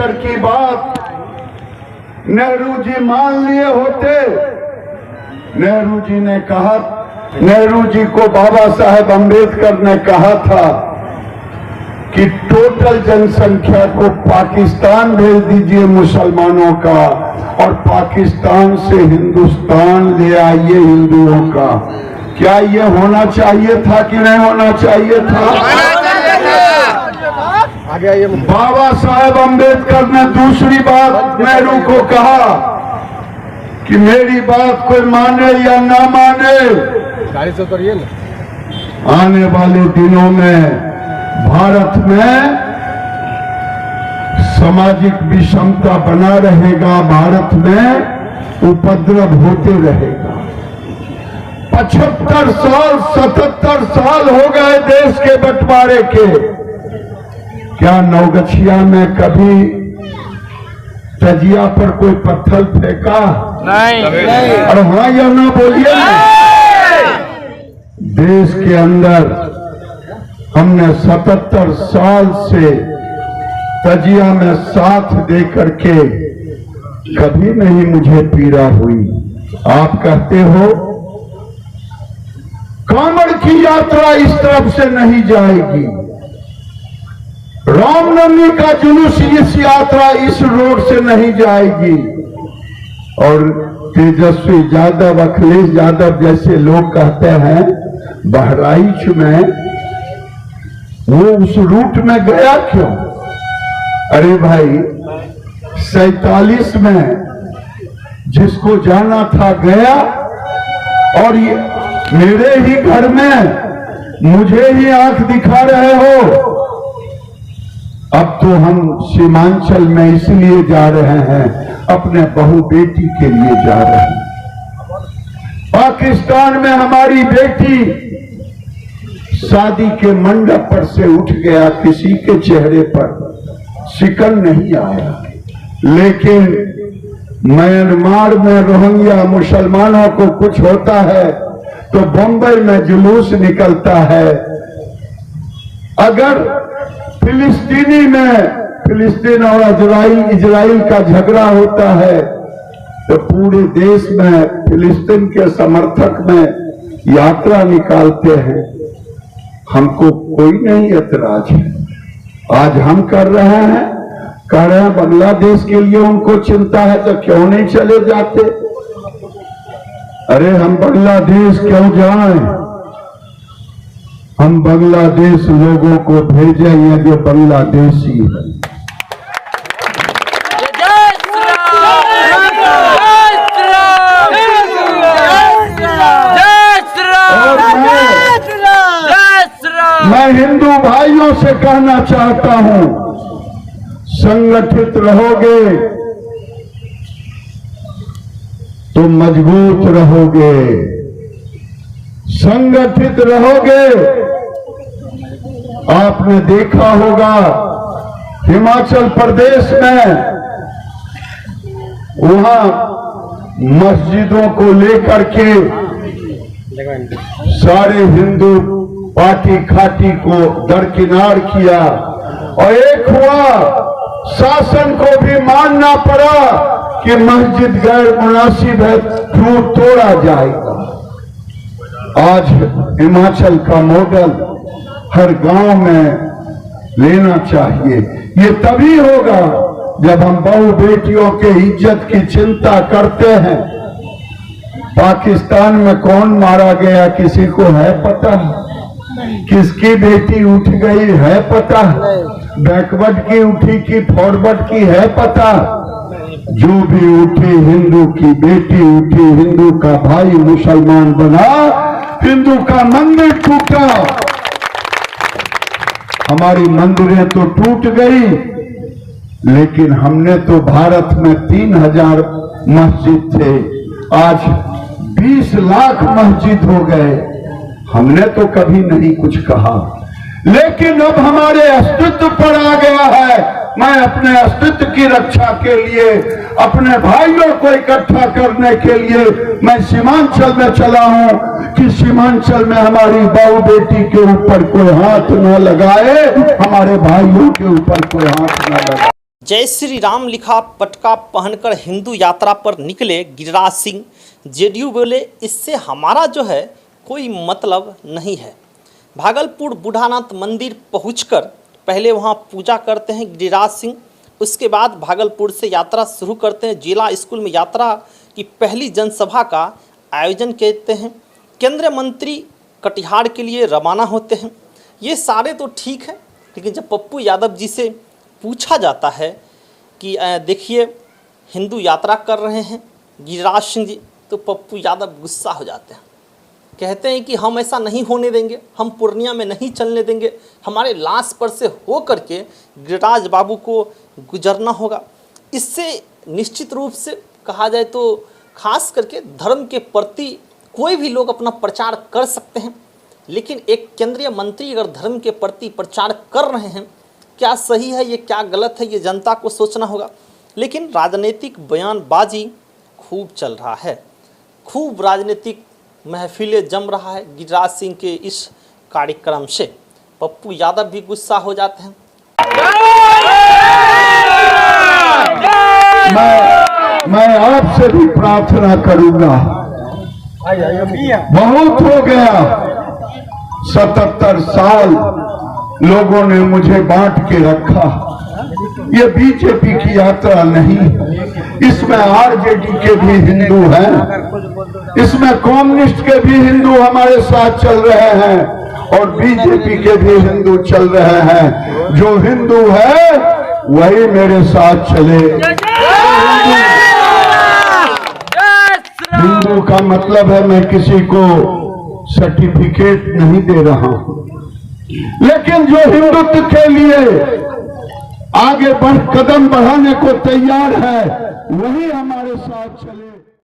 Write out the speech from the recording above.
अम्बेडकर की बात नेहरू जी मान लिए होते। नेहरू जी ने कहा, नेहरू जी को बाबा साहेब अम्बेडकर ने कहा था कि टोटल जनसंख्या को पाकिस्तान भेज दीजिए मुसलमानों का, और पाकिस्तान से हिंदुस्तान ले आइए हिंदुओं का। क्या ये होना चाहिए था कि नहीं होना चाहिए था? बाबा साहेब अम्बेडकर ने दूसरी बात नेहरू को कहा कि मेरी बात कोई माने या ना माने, आने वाले दिनों में भारत में सामाजिक विषमता बना रहेगा, भारत में उपद्रव होते रहेगा। 75 साल 77 साल हो गए देश के बंटवारे के। क्या नवगछिया में कभी तजिया पर कोई पत्थर फेंका? नहीं। और हाँ या ना बोलिए। देश के अंदर हमने 77 साल से तजिया में साथ दे करके कभी नहीं मुझे पीड़ा हुई। आप कहते हो कांवड़ की यात्रा इस तरफ से नहीं जाएगी, रामनवमी का जुलूस इस यात्रा इस रोड से नहीं जाएगी, और तेजस्वी यादव अखिलेश यादव जैसे लोग कहते हैं बहराइच में, वो उस रूट में गया क्यों? अरे भाई 47 में जिसको जाना था गया, और ये मेरे ही घर में मुझे ही आंख दिखा रहे हो। अब तो हम सीमांचल में इसलिए जा रहे हैं, अपने बहू बेटी के लिए जा रहे हैं। पाकिस्तान में हमारी बेटी शादी के मंडप पर से उठ गया, किसी के चेहरे पर शिकन नहीं आया, लेकिन म्यांमार में रोहिंग्या मुसलमानों को कुछ होता है तो बंबई में जुलूस निकलता है। अगर फिलिस्तीनी में फिलिस्तीन और इजराइल का झगड़ा होता है तो पूरे देश में फिलिस्तीन के समर्थक में यात्रा निकालते हैं। हमको कोई नहीं एतराज है। आज हम कर रहे हैं, कह रहे हैं बांग्लादेश के लिए उनको चिंता है तो क्यों नहीं चले जाते? अरे हम बांग्लादेश क्यों जाएं? हम बांग्लादेश लोगों को भेजेंगे जो बांग्लादेशी है। और मैं हिंदू भाइयों से कहना चाहता हूं, संगठित रहोगे तो मजबूत रहोगे, संगठित रहोगे। आपने देखा होगा हिमाचल प्रदेश में, वहां मस्जिदों को लेकर के सारे हिंदू पार्टी खाटी को दरकिनार किया, और एक हुआ शासन को भी मानना पड़ा कि मस्जिद गैर मुनासिब है, क्यों तोड़ा जाएगा। आज हिमाचल का मॉडल हर गांव में लेना चाहिए। ये तभी होगा जब हम बहू बेटियों के इज्जत की चिंता करते हैं। पाकिस्तान में कौन मारा गया किसी को है पता? किसकी बेटी उठ गई है पता? बैकवर्ड की उठी कि फॉरवर्ड की है पता? जो भी उठी हिंदू की बेटी उठी, हिंदू का भाई मुसलमान बना, हिंदू का मंदिर टूटा। हमारी मंदिरें तो टूट गई, लेकिन हमने तो भारत में 3000 मस्जिद थे, आज 20 लाख मस्जिद हो गए। हमने तो कभी नहीं कुछ कहा, लेकिन अब हमारे अस्तित्व पर आ गया है। मैं अपने अस्तित्व की रक्षा के लिए, अपने भाइयों को इकट्ठा करने के लिए मैं सीमांचल में चला हूं कि सीमांचल में हमारी बहू बेटी के ऊपर कोई हाथ न लगाए, हमारे भाइयों के ऊपर कोई हाथ न लगाए। जय श्री राम लिखा पटका पहनकर हिंदू यात्रा पर निकले गिरिराज सिंह। जेडीयू बोले इससे हमारा जो है कोई मतलब नहीं है। भागलपुर बूढ़ानाथ मंदिर पहुंचकर पहले वहां पूजा करते हैं गिरिराज सिंह। उसके बाद भागलपुर से यात्रा शुरू करते हैं। जिला स्कूल में यात्रा की पहली जनसभा का आयोजन करते हैं। केंद्रीय मंत्री कटिहार के लिए रवाना होते हैं। ये सारे तो ठीक है, लेकिन जब पप्पू यादव जी से पूछा जाता है कि देखिए हिंदू यात्रा कर रहे हैं गिरिराज सिंह जी, तो पप्पू यादव गुस्सा हो जाते हैं। कहते हैं कि हम ऐसा नहीं होने देंगे, हम पूर्णिया में नहीं चलने देंगे, हमारे लाश पर से हो करके गिरिराज बाबू को गुजरना होगा। इससे निश्चित रूप से कहा जाए तो खास करके धर्म के प्रति कोई भी लोग अपना प्रचार कर सकते हैं, लेकिन एक केंद्रीय मंत्री अगर धर्म के प्रति प्रचार कर रहे हैं, क्या सही है ये क्या गलत है, ये जनता को सोचना होगा। लेकिन राजनीतिक बयानबाजी खूब चल रहा है, खूब राजनीतिक महफिलें जम रहा है गिरिराज सिंह के इस कार्यक्रम से। पप्पू यादव भी गुस्सा हो जाते हैं। मैं आपसे भी प्रार्थना करूंगा, बहुत हो गया, 77 साल लोगों ने मुझे बांट के रखा। ये बीजेपी की यात्रा नहीं, इसमें आरजेडी के भी हिंदू हैं, इसमें कम्युनिस्ट के भी हिंदू हमारे साथ चल रहे हैं और बीजेपी के भी हिंदू चल रहे हैं। जो हिंदू है वही मेरे साथ चले। हिंदू का मतलब है मैं किसी को सर्टिफिकेट नहीं दे रहा हूं, लेकिन जो हिंदुत्व के लिए आगे बढ़ कदम बढ़ाने को तैयार है वही हमारे साथ चले।